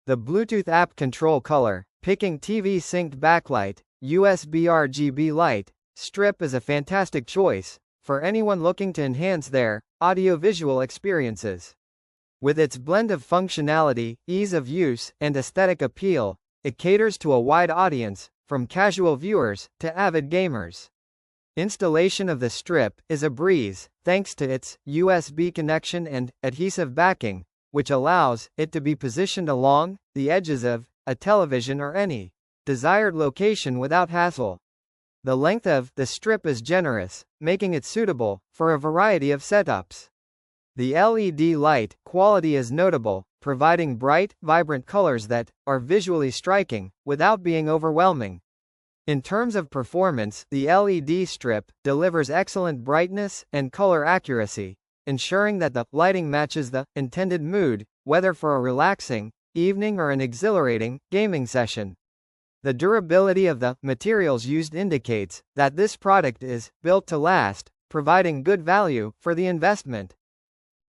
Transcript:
The Bluetooth app control color, picking TV Sync Backlight, USB RGB Light, Strip is a fantastic choice for anyone looking to enhance their audiovisual experiences. With its blend of functionality, ease of use, and aesthetic appeal, it caters to a wide audience, from casual viewers to avid gamers. Installation of the Strip is a breeze, thanks to its USB connection and adhesive backing, which allows it to be positioned along the edges of a television or any desired location without hassle. The length of the Strip is generous, making it suitable for a variety of setups. The LED light quality is notable, providing bright, vibrant colors that are visually striking without being overwhelming. In terms of performance, the LED strip delivers excellent brightness and color accuracy, ensuring that the lighting matches the intended mood, whether for a relaxing evening or an exhilarating gaming session. The durability of the materials used indicates that this product is built to last, providing good value for the investment.